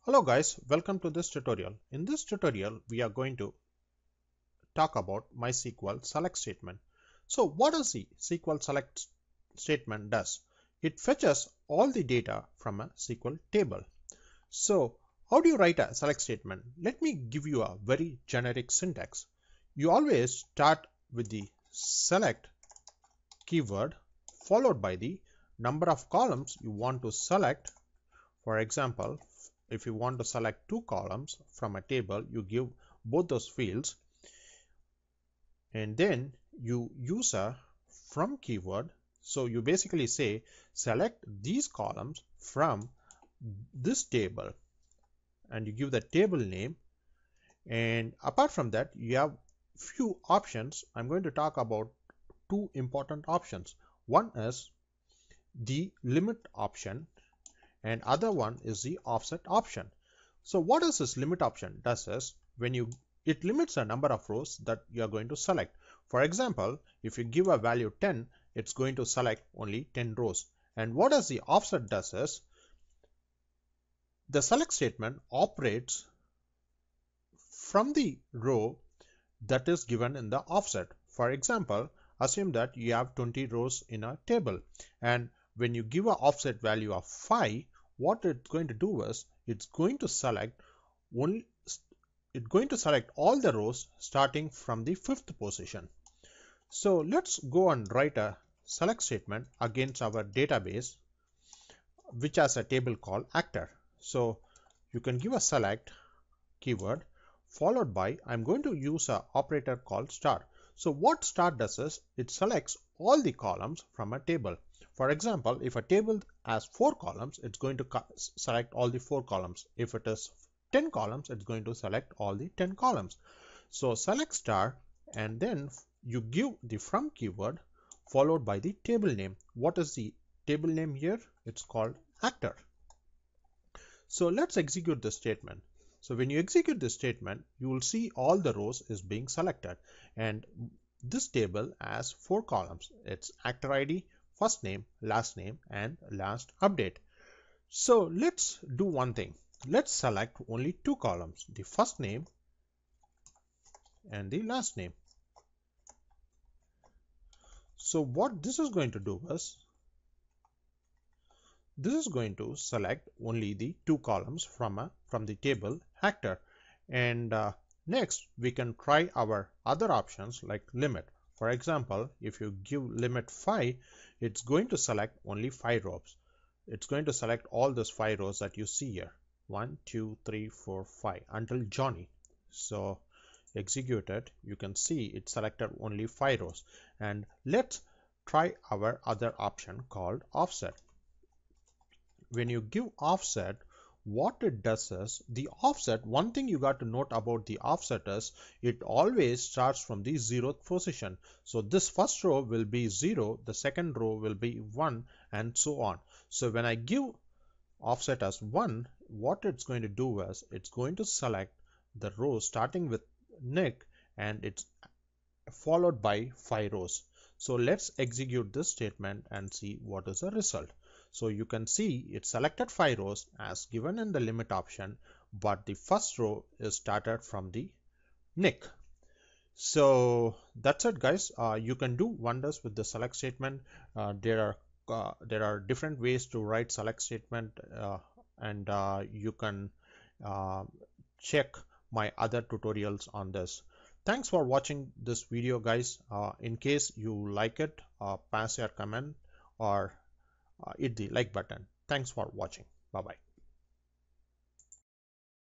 Hello guys, welcome to this tutorial. In this tutorial, we are going to talk about MySQL select statement. So what does the SQL select statement does? It fetches all the data from a SQL table. So how do you write a select statement? Let me give you a very generic syntax. You always start with the select keyword followed by the number of columns you want to select. For example, if you want to select two columns from a table, you give both those fields and then you use a from keyword. So you basically say select these columns from this table and you give the table name. And apart from that, you have few options. I'm going to talk about two important options. One is the limit option and other one is the offset option. So what does this limit option does is it limits the number of rows that you are going to select. For example, if you give a value 10, it's going to select only 10 rows. And what does the offset does is the select statement operates from the row that is given in the offset. For example, assume that you have 20 rows in a table, and when you give an offset value of 5, what it's going to do is it's going to select all the rows starting from the 5th position. So let's go and write a select statement against our database, which has a table called actor. So you can give a select keyword followed by, I'm going to use an operator called star. So what star does is it selects all the columns from a table. For example, if a table has 4 columns, it's going to select all the 4 columns. If it is 10 columns, it's going to select all the 10 columns. So select star and then you give the from keyword followed by the table name. What is the table name here? It's called actor. So let's execute the statement. So when you execute this statement, you will see all the rows is being selected, and this table has 4 columns. It's actor ID, first name, and last update. So let's do one thing. Let's select only 2 columns, the first name and the last name. So what this is going to do is this is going to select only the 2 columns from the table actor. And next we can try our other options like limit. For example, if you give limit 5, it's going to select only 5 rows. It's going to select all those 5 rows that you see here, 1 2 3 4 5 until Johnny. So execute it. You can see it selected only 5 rows. And let's try our other option called offset. When you give offset, what it does is the offset, one thing you got to note about the offset is it always starts from the 0th position. So this first row will be 0, the second row will be 1, and so on. So when I give offset as 1, what it's going to do is it's going to select the row starting with Nick and it's followed by 5 rows. So let's execute this statement and see what is the result. So you can see it selected 5 rows as given in the limit option, but the first row is started from the Nick. So that's it guys. You can do wonders with the select statement. There are different ways to write select statement, and you can check my other tutorials on this. Thanks for watching this video guys. In case you like it, pass your comment or hit the like button. Thanks for watching. Bye bye.